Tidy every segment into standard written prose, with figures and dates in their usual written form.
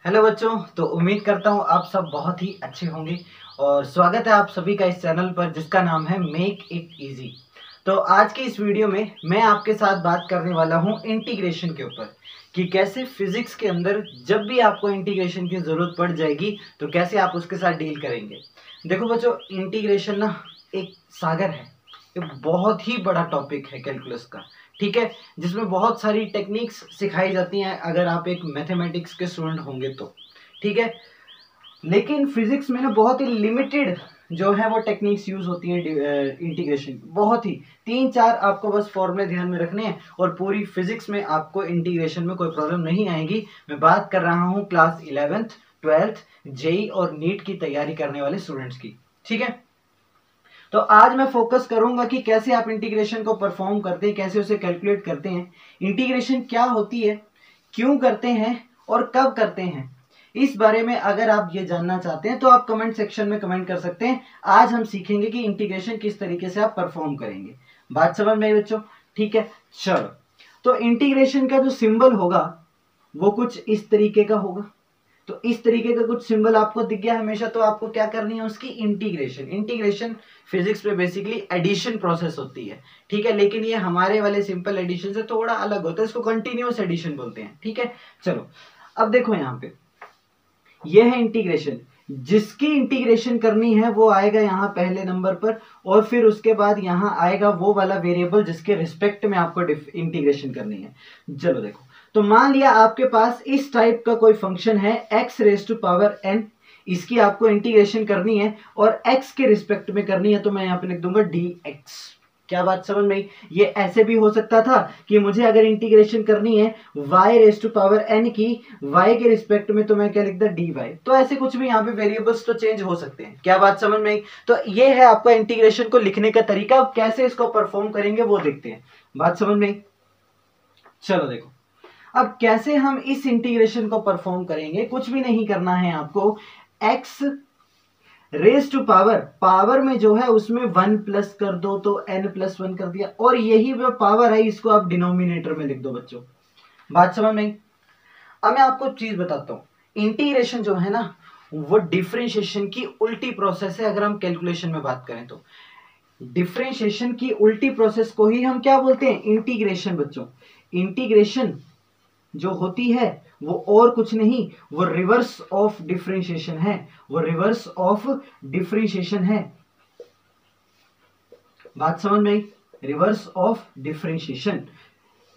Hello बच्चों, तो उम्मीद करता हूँ आप सब बहुत ही अच्छे होंगे और स्वागत है आप सभी का इस चैनल पर जिसका नाम है मेक इट इजी। तो आज की इस वीडियो में मैं आपके साथ बात करने वाला हूँ इंटीग्रेशन के ऊपर कि कैसे फिजिक्स के अंदर जब भी आपको इंटीग्रेशन की ज़रूरत पड़ जाएगी तो कैसे आप उसके साथ डील करेंगे। देखो बच्चों, इंटीग्रेशन ना एक सागर है, एक बहुत ही बड़ा टॉपिक है कैलकुलस का, ठीक है, जिसमें बहुत सारी टेक्निक्स सिखाई जाती हैं अगर आप एक मैथमेटिक्स के स्टूडेंट होंगे तो, ठीक है। लेकिन फिजिक्स में ना बहुत ही लिमिटेड जो है वो टेक्निक्स यूज होती हैं इंटीग्रेशन, बहुत ही 3-4 आपको बस फॉर्मूले ध्यान में रखने हैं और पूरी फिजिक्स में आपको इंटीग्रेशन में कोई प्रॉब्लम नहीं आएगी। मैं बात कर रहा हूँ क्लास 11th 12th जेई और नीट की तैयारी करने वाले स्टूडेंट्स की, ठीक है। तो आज मैं फोकस करूंगा कि कैसे आप इंटीग्रेशन को परफॉर्म करते हैं, कैसे उसे कैलकुलेट करते हैं, इंटीग्रेशन क्या होती है, क्यों करते हैं और कब करते हैं। इस बारे में अगर आप ये जानना चाहते हैं तो आप कमेंट सेक्शन में कमेंट कर सकते हैं। आज हम सीखेंगे कि इंटीग्रेशन किस तरीके से आप परफॉर्म करेंगे। बात समझ में आई बच्चों? ठीक है, चलो। तो इंटीग्रेशन का जो सिंबल होगा वो कुछ इस तरीके का होगा। तो इस तरीके का कुछ सिंबल आपको दिख गया हमेशा, तो आपको क्या करनी है उसकी इंटीग्रेशन। इंटीग्रेशन फिजिक्स में बेसिकली एडिशन प्रोसेस होती है, ठीक है, लेकिन ये हमारे वाले सिंपल एडिशन से थोड़ा अलग होता है, इसको कंटिन्यूअस एडिशन बोलते हैं, ठीक है। चलो अब देखो यहाँ पे ये है इंटीग्रेशन। जिसकी इंटीग्रेशन करनी है वो आएगा यहाँ पहले नंबर पर, और फिर उसके बाद यहाँ आएगा वो वाला वेरिएबल जिसके रिस्पेक्ट में आपको इंटीग्रेशन करनी है। चलो देखो, तो मान लिया आपके पास इस टाइप का कोई फंक्शन है x raise to power n, इसकी आपको इंटीग्रेशन करनी है और x के रिस्पेक्ट में करनी है, तो मैं यहाँ पे लिख दूंगा dx। क्या बात समझ में आई? ये ऐसे भी हो सकता था कि मुझे अगर इंटीग्रेशन करनी है y raise to power n की y के रिस्पेक्ट में, तो मैं क्या लिखता dy। तो ऐसे कुछ भी यहाँ पे वेरिएबल्स तो चेंज हो सकते हैं। क्या बात समझ में आई? तो ये है आपका इंटीग्रेशन को लिखने का तरीका। अब कैसे इसको परफॉर्म करेंगे वो देखते हैं। बात समझ में आई? चलो देखो, अब कैसे हम इस इंटीग्रेशन को परफॉर्म करेंगे। कुछ भी नहीं करना है आपको, x रेज टू पावर में जो है उसमें 1 प्लस कर दो तो n+1 कर दिया, और यही वो पावर है, इसको आप डिनोमिनेटर में लिख दो बच्चों। बात समझ में? अब मैं आपको चीज बताता हूं, इंटीग्रेशन जो है ना वो डिफरेंशिएशन की उल्टी प्रोसेस है। अगर हम कैलकुलेशन में बात करें तो डिफरेंशिएशन की उल्टी प्रोसेस को ही हम क्या बोलते हैं? इंटीग्रेशन बच्चों। इंटीग्रेशन जो होती है वो और कुछ नहीं, वो रिवर्स ऑफ डिफरेंशिएशन है, वो रिवर्स ऑफ डिफरेंशिएशन है। बात समझ में आई? Reverse of differentiation.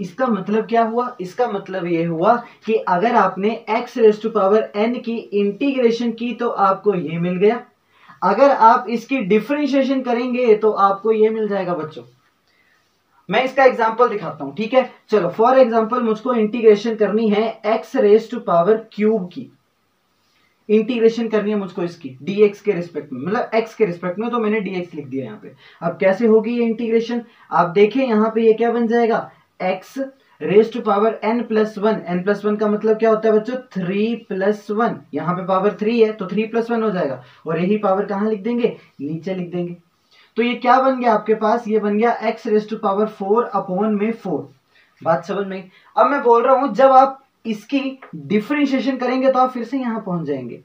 इसका मतलब क्या हुआ? इसका मतलब ये हुआ कि अगर आपने x raise to power n की इंटीग्रेशन की तो आपको ये मिल गया, अगर आप इसकी डिफरेंशिएशन करेंगे तो आपको ये मिल जाएगा बच्चों। मैं इसका एग्जांपल दिखाता हूं, ठीक है। चलो फॉर एग्जांपल मुझको इंटीग्रेशन करनी है x raise to power cube की, इंटीग्रेशन करनी है मुझको इसकी dx के रिस्पेक्ट में, मतलब x के रिस्पेक्ट में, तो मैंने dx लिख दिया यहाँ पे। अब कैसे होगी ये इंटीग्रेशन? आप देखें यहाँ पे ये क्या बन जाएगा, x raise to power n+1। n+1 का मतलब क्या होता है बच्चों? 3+1। यहाँ पे पावर 3 है तो 3+1 हो जाएगा, और यही पावर कहाँ लिख देंगे? नीचे लिख देंगे। तो ये क्या बन गया आपके पास? ये बन गया x रेज टू पावर 4/4। बात समझ में? अब मैं बोल रहा हूं जब आप इसकी डिफरेंशिएशन करेंगे तो आप फिर से यहां पहुंच जाएंगे।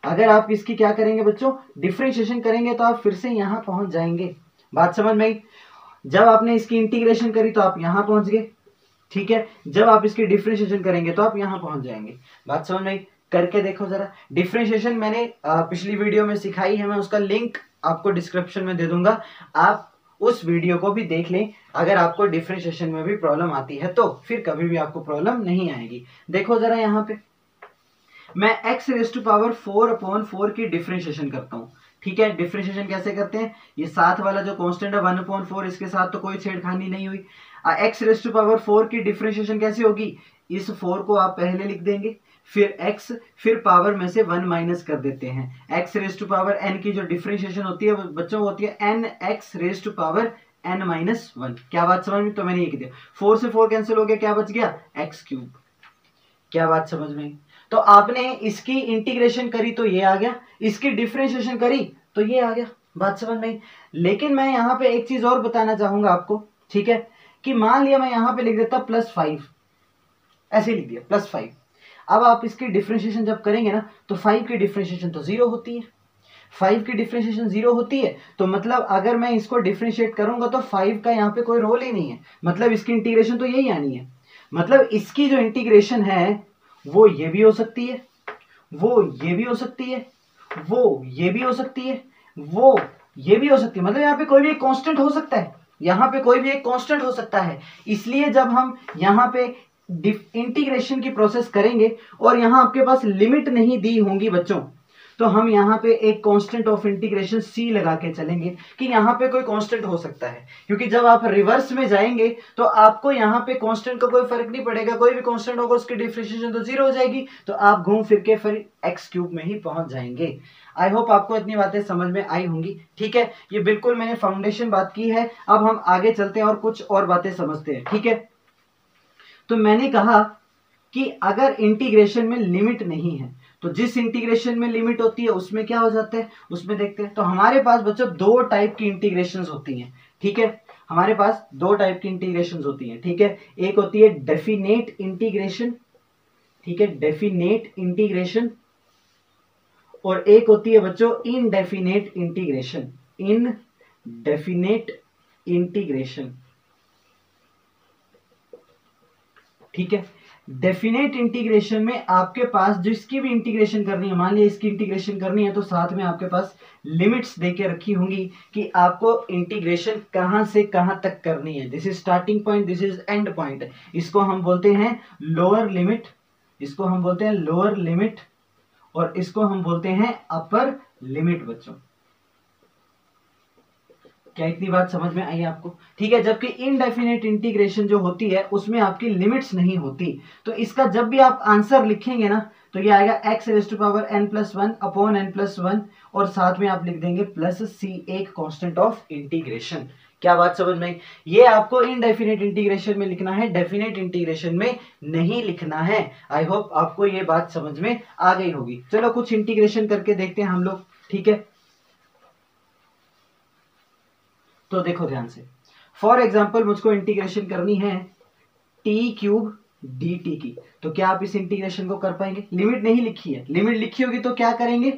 अगर आप इसकी क्या करेंगे बच्चों? डिफरेंशिएशन करेंगे तो आप फिर से यहां पहुंच जाएंगे। बात समझ में आई? जब आपने इसकी इंटीग्रेशन करी तो आप यहां पहुंच गए, ठीक है। जब आप इसकी डिफरेंशिएशन करेंगे तो आप यहां पहुंच जाएंगे। बात समझ में आई? करके देखो जरा। डिफरेंशिएशन मैंने पिछली वीडियो में सिखाई है, मैं उसका लिंक आपको डिस्क्रिप्शन में दे दूंगा, आप उस वीडियो को भी देख लें। अगर आपको डिफरेंशिएशन में भी प्रॉब्लम आती है तो फिर कभी भी आपको प्रॉब्लम नहीं आएगी। देखो जरा यहाँ पे मैं x रेज टू पावर 4/4 की डिफरेंशिएशन करता हूँ, ठीक है। डिफरेंशिएशन कैसे करते हैं? ये साथ वाला जो कांस्टेंट है 1/4, इसके साथ तो कोई छेड़खानी नहीं हुई। x रेज टू पावर 4 की डिफरेंशिएशन कैसे होगी? इस 4 को आप पहले लिख देंगे, फिर x, फिर पावर में से 1 माइनस कर देते हैं। x raise to power n की जो डिफरेंशिएशन होती है बच्चों होती है nx raise to power n-1। क्या बात समझ में? तो मैंने ये किया, 4 से 4 कैंसिल हो गया, क्या बच गया? x³। क्या बात समझ में? तो आपने इसकी इंटीग्रेशन करी तो ये आ गया, इसकी डिफरेंशिएशन करी तो ये आ गया। बात समझ में? लेकिन मैं यहाँ पे एक चीज और बताना चाहूंगा आपको, ठीक है, कि मान लिया मैं यहाँ पे लिख देता +5, ऐसे लिख दिया +5। अब आप इसकी डिफ्रेंशिएशन जब करेंगे ना तो 5 की डिफ्रेंशिएशन तो 0 होती है, 5 की डिफ्रेंशिएशन 0 होती है, तो मतलब अगर मैं इसको डिफ्रेंशिएट करूंगा तो 5 का यहाँ पे कोई रोल ही नहीं है, मतलब इसकी इंटीग्रेशन तो यही आनी है। मतलब इसकी जो इंटीग्रेशन है वो ये भी हो सकती है, वो ये भी हो सकती है, वो ये भी हो सकती है, वो ये भी हो सकती है, मतलब यहाँ पे कोई भी एक कांस्टेंट हो सकता है, यहाँ पे कोई भी एक कांस्टेंट हो सकता है। इसलिए जब हम यहाँ पे इंटीग्रेशन की प्रोसेस करेंगे और यहाँ आपके पास लिमिट नहीं दी होंगी बच्चों, तो हम यहाँ पे एक कांस्टेंट ऑफ इंटीग्रेशन c लगा के चलेंगे कि यहाँ पे कोई कांस्टेंट हो सकता है, क्योंकि जब आप रिवर्स में जाएंगे तो आपको यहाँ पे कांस्टेंट का कोई फर्क नहीं पड़ेगा, कोई भी कांस्टेंट होगा उसकी डिफरेंशिएशन तो 0 हो जाएगी, तो आप घूम फिर के फिर x³ में ही पहुंच जाएंगे। आई होप आपको इतनी बातें समझ में आई होंगी। ठीक है, ये बिल्कुल मैंने फाउंडेशन बात की है। अब हम आगे चलते हैं और कुछ और बातें समझते हैं। ठीक है, तो मैंने कहा कि अगर इंटीग्रेशन में लिमिट नहीं है तो जिस इंटीग्रेशन में लिमिट होती है उसमें क्या हो जाता है, उसमें देखते हैं। तो हमारे पास बच्चों दो टाइप की इंटीग्रेशंस होती हैं। ठीक है, हमारे पास दो टाइप की इंटीग्रेशंस होती हैं। ठीक है, एक होती है डेफिनेट इंटीग्रेशन, ठीक है, डेफिनेट इंटीग्रेशन, और एक होती है बच्चों इनडेफिनेट इंटीग्रेशन, इनडेफिनेट इंटीग्रेशन। ठीक है, डेफिनेट इंटीग्रेशन में आपके पास जिसकी भी इंटीग्रेशन करनी है, मान लिया इसकी इंटीग्रेशन करनी है, तो साथ में आपके पास लिमिट्स देके रखी होंगी कि आपको इंटीग्रेशन कहां से कहां तक करनी है। This is starting point, this is and point. इसको हम बोलते हैं लोअर लिमिट, इसको हम बोलते हैं लोअर लिमिट, और इसको हम बोलते हैं अपर लिमिट। बच्चों क्या इतनी बात समझ में आई आपको? ठीक है, जबकि इनडेफिनेट इंटीग्रेशन जो होती है उसमें आपकी लिमिट्स नहीं होती, तो इसका जब भी आप आंसर लिखेंगे ना तो ये आएगा x⁻n+1 अपॉन n+1, और साथ में आप लिख देंगे प्लस c, एक कांस्टेंट ऑफ इंटीग्रेशन। क्या बात समझ में आई? ये आपको इनडेफिनेट इंटीग्रेशन में लिखना है, डेफिनेट इंटीग्रेशन में नहीं लिखना है। आई होप आपको ये बात समझ में आ गई होगी। चलो कुछ इंटीग्रेशन करके देखते हैं हम लोग। ठीक है, तो देखो ध्यान से, फॉर एग्जाम्पल मुझको इंटीग्रेशन करनी है t³ dt की, तो क्या आप इस इंटीग्रेशन को कर पाएंगे? लिमिट नहीं लिखी है, लिमिट लिखी होगी तो क्या करेंगे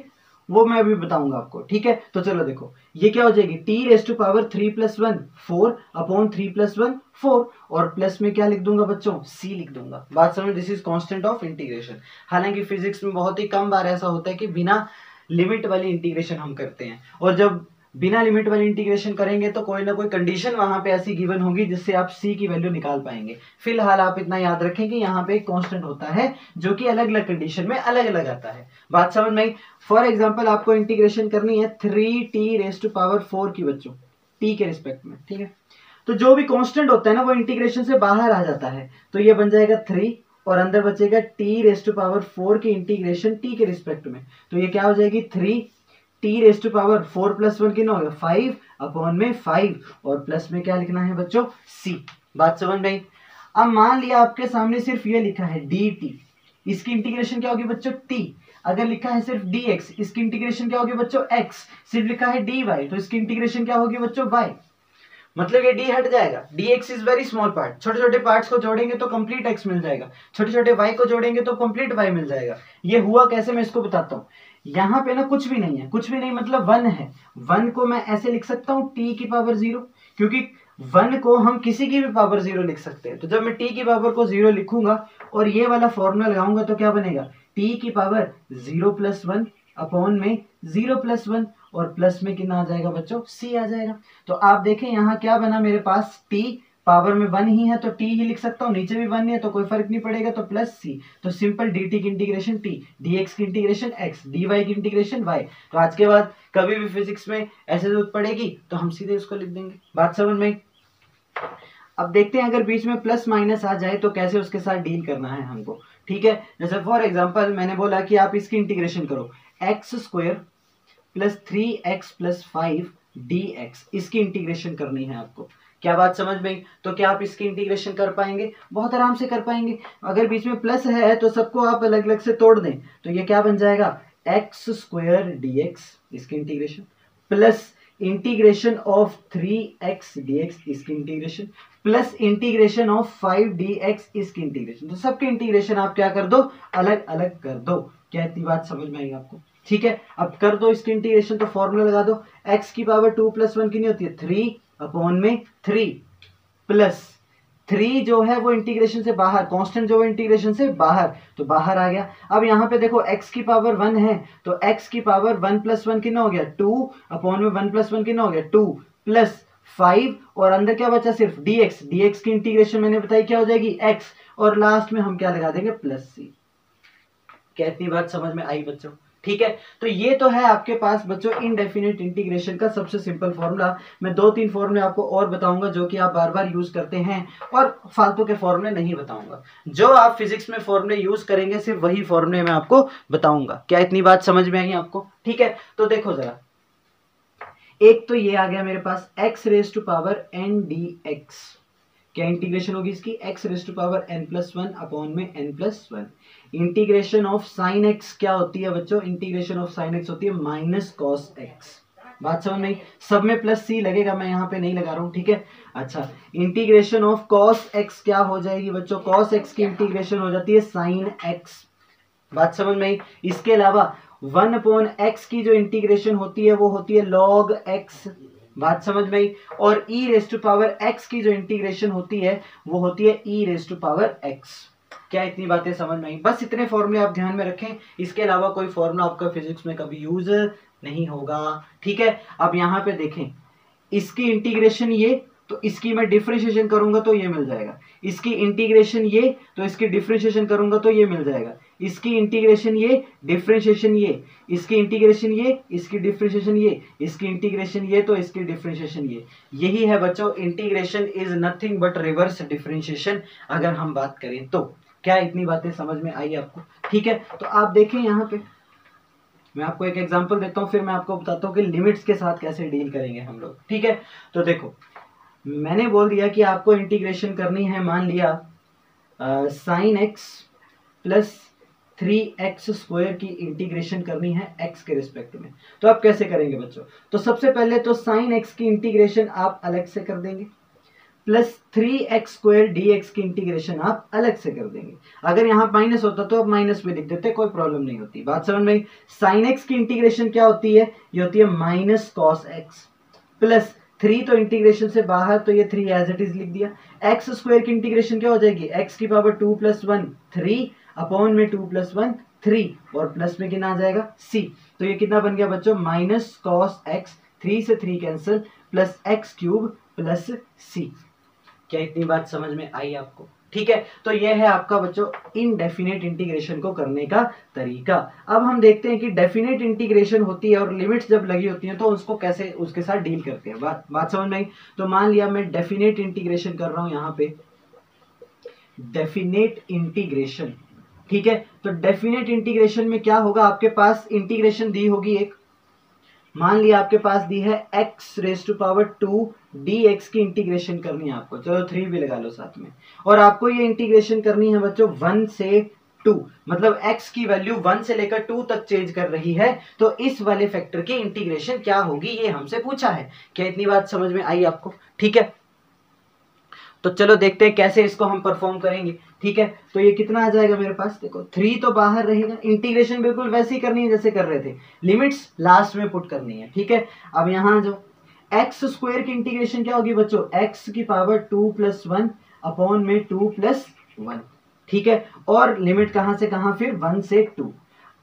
वो मैं अभी बताऊंगा आपको। ठीक है, तो चलो देखो ये क्या हो जाएगी, t⁻3+1 4 अपॉन 3+1 4, और प्लस में क्या लिख दूंगा बच्चों, c लिख दूंगा। बात समझ? This is constant of integration. हालांकि फिजिक्स में बहुत ही कम बार ऐसा होता है कि बिना लिमिट वाली इंटीग्रेशन हम करते हैं, और जब बिना लिमिट वाली इंटीग्रेशन करेंगे तो कोई ना कोई कंडीशन वहां पे ऐसी गिवन होगी जिससे आप c की वैल्यू निकाल पाएंगे। फिलहाल आप इतना याद रखें कि यहाँ पे एक कांस्टेंट होता है जो कि अलग अलग कंडीशन में अलग अलग आता है। बात समझ में आई? फॉर एग्जांपल आपको इंटीग्रेशन करनी है 3t⁴ की बच्चों, t के रिस्पेक्ट में। ठीक है, तो जो भी कांस्टेंट होता है ना वो इंटीग्रेशन से बाहर आ जाता है, तो ये बन जाएगा 3 और अंदर बचेगा t⁴ की इंटीग्रेशन t के रिस्पेक्ट में, तो ये क्या हो जाएगी 3t⁴ कितना होगा 5 अपॉन में 5, और प्लस में क्या लिखना है बच्चों c। बात समझ में आई? अब मान लिया आपके सामने सिर्फ ये लिखा है dt, इसकी इंटीग्रेशन क्या होगी बच्चों t। अगर लिखा है सिर्फ dx, इसकी इंटीग्रेशन क्या होगी बच्चों x। सिर्फ लिखा है dy, तो इसकी इंटीग्रेशन क्या होगी बच्चों y। मतलब ये d हट जाएगा, dx is very small part, छोटे छोटे पार्ट्स को जोड़ेंगे तो कंप्लीट x मिल जाएगा, छोटे छोटे y को जोड़ेंगे तो कंप्लीट y मिल जाएगा। ये हुआ कैसे मैं इसको बताता हूँ। यहाँ पे ना कुछ भी नहीं है, कुछ भी नहीं मतलब 1 है, 1 को मैं ऐसे लिख सकता हूँ t⁻0, क्योंकि 1 को हम किसी की भी पावर 0 लिख सकते हैं। तो जब मैं t की पावर को 0 लिखूंगा और ये वाला फॉर्मूला लगाऊंगा तो क्या बनेगा, t⁻0+1 अपॉन में 0+1, और प्लस में कितना आ जाएगा बच्चों c आ जाएगा। तो आप देखें यहाँ क्या बना मेरे पास, t पावर में 1 ही है तो t ही लिख सकता हूँ, नीचे भी 1 है तो कोई फर्क नहीं पड़ेगा, तो प्लस c। तो सिंपल dt की इंटीग्रेशन t, dx की इंटीग्रेशन x, dy की इंटीग्रेशन y। तो आज के बाद कभी भी फिजिक्स में ऐसे जरूरत पड़ेगी तो हम सीधे उसको लिख देंगे। बात समझ में? अब देखते हैं अगर बीच में प्लस माइनस आ जाए तो कैसे उसके साथ डील करना है हमको। ठीक है, जैसे फॉर एग्जाम्पल मैंने बोला कि आप इसकी इंटीग्रेशन करो x² + 3x + 5 dx, इसकी इंटीग्रेशन करनी है आपको। क्या बात समझ में? तो क्या आप इसकी इंटीग्रेशन कर पाएंगे? बहुत आराम से कर पाएंगे। अगर बीच में प्लस है तो सबको आप अलग अलग से तोड़ दें, तो ये क्या बन जाएगा x² dx, इसकी integration, plus integration of 3x dx इसकी integration plus integration of 5dx इसकी इंटीग्रेशन। तो सबके इंटीग्रेशन आप क्या कर दो, अलग अलग कर दो। क्या इतनी बात समझ में आई आपको? ठीक है, अब कर दो इसकी इंटीग्रेशन, तो फॉर्मूला लगा दो। x की पावर 2 + 1 कितनी होती है 3/3 प्लस 3 जो है वो इंटीग्रेशन से बाहर, कांस्टेंट जो है इंटीग्रेशन से बाहर, तो बाहर आ गया। अब यहाँ पे देखो x की पावर 1 है, तो x की पावर 1 + 1 कितना हो गया 2/1 + 1 कितना हो गया 2 प्लस 5 और अंदर क्या बचा सिर्फ dx की इंटीग्रेशन मैंने बताई क्या हो जाएगी x, और लास्ट में हम क्या लगा देंगे +c। क्या इतनी बात समझ में आई बच्चों? ठीक है, तो ये तो है आपके पास बच्चों इनडेफिनिट इंटीग्रेशन का सबसे सिंपल फॉर्मूला। मैं 2-3 फॉर्मूले आपको और बताऊंगा जो कि आप बार बार यूज करते हैं, और फालतू के फॉर्मूले नहीं बताऊंगा। जो आप फिजिक्स में फॉर्मूले यूज करेंगे सिर्फ वही फॉर्मूले मैं आपको बताऊंगा। क्या इतनी बात समझ में आई आपको? ठीक है, तो देखो जरा, एक तो ये आ गया मेरे पास x⁻n dx, क्या इंटीग्रेशन होगी इसकी x⁻n+1/n+1। Integration of sine x क्या होती है बच्चों? इंटीग्रेशन ऑफ साइन x होती है -cos x। बात समझ में? सब में +c लगेगा, मैं यहाँ पे नहीं लगा रहा हूँ। ठीक है, अच्छा, इंटीग्रेशन ऑफ cos x क्या हो जाएगी बच्चों? cos x की इंटीग्रेशन हो जाती है sin x। बात समझ में? इसके अलावा 1/x की जो इंटीग्रेशन होती है वो होती है log x। बात समझ में आई? और e⁻x की जो इंटीग्रेशन होती है वो होती है e⁻x। क्या इतनी बातें समझ में आई? बस इतने फॉर्मूले आप ध्यान में रखें, इसके अलावा कोई फॉर्मूला आपका फिजिक्स में कभी यूज नहीं होगा। ठीक है, अब यहाँ पे देखें, इसकी इंटीग्रेशन ये, तो इसकी मैं डिफरेंशिएशन करूंगा तो ये मिल जाएगा। इसकी इंटीग्रेशन ये, तो इसकी डिफरेंशिएशन करूंगा तो ये मिल जाएगा। इसकी इंटीग्रेशन ये, डिफरेंशिएशन ये, इसकी इंटीग्रेशन ये, इसकी डिफरेंशिएशन ये, इसकी इंटीग्रेशन ये, तो इसकी डिफरेंशिएशन ये। यही है बच्चों, integration is nothing but reverse differentiation अगर हम बात करें तो। क्या इतनी बातें समझ में आई आपको? ठीक है, तो आप देखें यहाँ पे मैं आपको एक एग्जांपल देता हूँ, फिर मैं आपको बताता हूँ कि लिमिट्स के साथ कैसे डील करेंगे हम लोग। ठीक है, तो देखो, मैंने बोल दिया कि आपको इंटीग्रेशन करनी है, मान लिया sin x + 3x² की इंटीग्रेशन करनी है x के रिस्पेक्ट में। तो आप कैसे करेंगे बच्चों? तो सबसे पहले तो sin x की इंटीग्रेशन आप अलग से कर देंगे, प्लस 3x² dx की इंटीग्रेशन आप अलग से कर देंगे। अगर यहाँ माइनस होता तो आप माइनस में लिख देते, कोई प्रॉब्लम नहीं होती। बात समझ में? sin x की इंटीग्रेशन क्या होती है? ये होती है -cos x, प्लस 3 तो इंटीग्रेशन से बाहर, तो ये 3 एज इट इज लिख दिया। x² की इंटीग्रेशन क्या हो जाएगी? x की पावर 2 + 1 3/2 + 1 3, और प्लस में कितना आ जाएगा c। तो ये कितना बन गया बच्चों? -cos x, 3 से 3 cancel, plus x³ plus c। क्या इतनी बात समझ में आई आपको? ठीक है, तो यह है आपका बच्चों इनडेफिनेट इंटीग्रेशन को करने का तरीका। अब हम देखते हैं कि डेफिनेट इंटीग्रेशन होती है और लिमिट्स जब लगी होती हैं तो उसको कैसे उसके साथ डील करते हैं। बात समझ में आई? तो मान लिया मैं डेफिनेट इंटीग्रेशन कर रहा हूं यहाँ पे, डेफिनेट इंटीग्रेशन। ठीक है, तो डेफिनेट इंटीग्रेशन में क्या होगा? आपके पास इंटीग्रेशन दी होगी एक, मान लिया आपके पास दी है x⁻2 dx की इंटीग्रेशन करनी है आपको, चलो 3 भी लगा लो साथ में, और आपको ये इंटीग्रेशन करनी है बच्चों 1 से 2, मतलब x की वैल्यू 1 से लेकर 2 तक चेंज कर रही है, तो इस वाले फैक्टर की इंटीग्रेशन क्या होगी ये हमसे पूछा है। क्या इतनी बात समझ में आई आपको? ठीक है, तो चलो देखते हैं कैसे इसको हम परफॉर्म करेंगे। ठीक है, तो ये कितना आ जाएगा मेरे पास? देखो 3 तो बाहर रहेगा, इंटीग्रेशन बिल्कुल वैसे ही करनी है जैसे कर रहे थे, लिमिट्स लास्ट में पुट करनी है। ठीक है, अब यहाँ जो x² की इंटीग्रेशन क्या होगी बच्चों? x की पावर 2 + 1/2 + 1। ठीक है, और लिमिट कहाँ से कहाँ? फिर 1 से 2।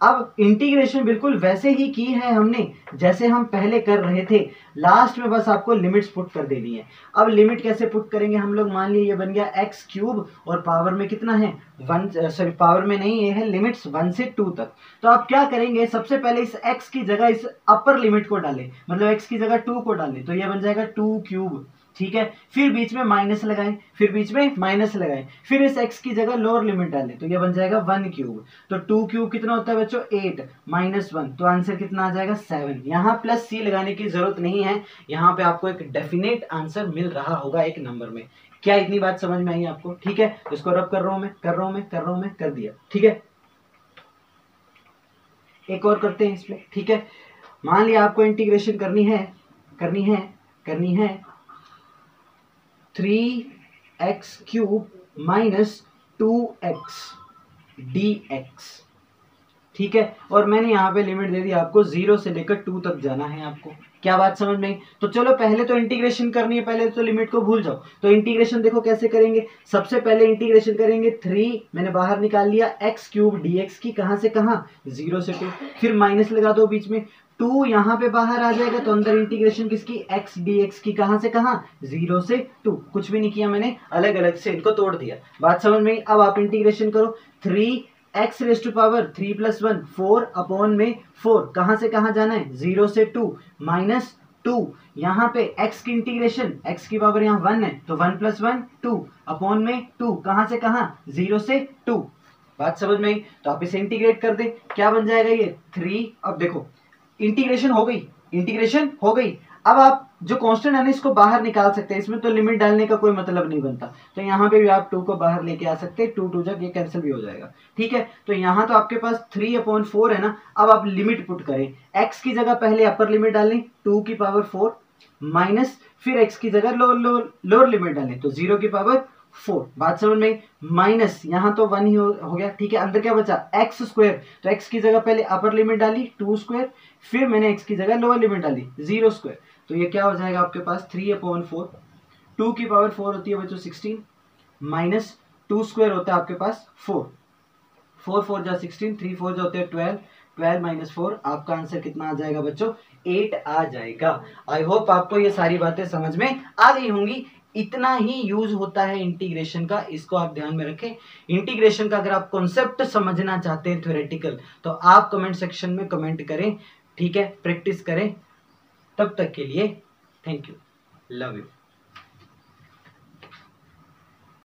अब इंटीग्रेशन बिल्कुल वैसे ही की है हमने जैसे हम पहले कर रहे थे, लास्ट में बस आपको लिमिट्स पुट कर देनी है। अब लिमिट कैसे पुट करेंगे हम लोग? मान लीजिए ये बन गया x³ और पावर में कितना है 1, सॉरी पावर में नहीं, ये है लिमिट्स 1 से 2 तक। तो आप क्या करेंगे? सबसे पहले इस x की जगह इस अपर लिमिट को डालें, मतलब x की जगह 2 को डालें, तो ये बन जाएगा 2³। ठीक है, फिर बीच में माइनस लगाएं, फिर बीच में माइनस लगाएं, फिर इस x की जगह लोअर लिमिट डालें, तो ये बन जाएगा 1³ तो 2³ कितना होता है बच्चों? 8 -1, तो आंसर कितना आ जाएगा? 7। यहाँ प्लस c लगाने की जरूरत नहीं है, यहाँ पे आपको एक डेफिनेट आंसर मिल रहा होगा एक नंबर में। क्या इतनी बात समझ में आई आपको? ठीक है, इसको रब कर रहा हूं मैं, कर दिया। ठीक है, एक और करते हैं इसमें। ठीक है, मान लिया आपको इंटीग्रेशन करनी है करनी है 3x³ माइनस 2x dx। ठीक है, और मैंने यहाँ पे लिमिट दे दी आपको 0 से लेकर 2 तक जाना है आपको। क्या बात समझ में आई? तो चलो पहले तो इंटीग्रेशन करनी है, पहले तो लिमिट को भूल जाओ। तो इंटीग्रेशन देखो कैसे करेंगे। सबसे पहले इंटीग्रेशन करेंगे 3 मैंने बाहर निकाल लिया x³ dx की, कहां से कहां 0 से 2, फिर माइनस लगा दो बीच में, 2 यहाँ पे बाहर आ जाएगा तो अंदर इंटीग्रेशन किसकी x dx की, कहां से कहां 0 से 2। कुछ भी नहीं किया मैंने, अलग अलग से इनको तोड़ दिया। बात समझ में आई? अब आप इंटीग्रेशन करो 3x³ 3 + 1 4 अपॉन में 4, कहां से कहां जाना है 0 से 2 माइनस 2, यहाँ पे x की इंटीग्रेशन, x की पावर यहाँ 1 है तो 1 + 1 2 अपॉन में 2, कहां से कहां 0 से 2। बात समझ में आई? तो आप इसे इंटीग्रेट कर दे, क्या बन जाएगा ये 3। अब देखो इंटीग्रेशन हो गई। अब आप जो कांस्टेंट है ना इसको बाहर निकाल सकते हैं, इसमें तो लिमिट डालने का कोई मतलब नहीं बनता, तो यहाँ पे भी आप 2 को बाहर लेके आ सकते हैं, 2 2 जब ये कैंसिल भी हो जाएगा। ठीक है, तो यहाँ तो आपके पास 3/4 है ना। अब आप लिमिट पुट करें, x की जगह पहले अपर लिमिट डालें 2 की पावर 4 माइनस, फिर x की जगह लोअर लिमिट डालें तो 0 की पावर 4। बात समझ में? माइनस यहाँ तो 1 ही हो गया। ठीक है, अंदर क्या बचा x², तो x की जगह पहले अपर लिमिट डाली 2², फिर मैंने x की जगह लोअर लिमिट डाली 0², तो ये क्या हो जाएगा आपके पास 3/4, 2 की पावर 4 होती है बच्चों 16 माइनस 2² होता है आपके पास 4, 4 4 जा 16, 3 4 जा होते हैं 12, 12 माइनस 4, आपका आंसर कितना आ जाएगा बच्चों 8 आ जाएगा। आई होप आपको ये सारी बातें समझ में आ गई होंगी। इतना ही यूज होता है इंटीग्रेशन का, इसको आप ध्यान में रखें। इंटीग्रेशन का अगर आप कॉन्सेप्ट समझना चाहते हैं थ्योरेटिकल, तो आप कमेंट सेक्शन में कमेंट करें। ठीक है, प्रैक्टिस करें। तब तक के लिए थैंक यू, लव यू।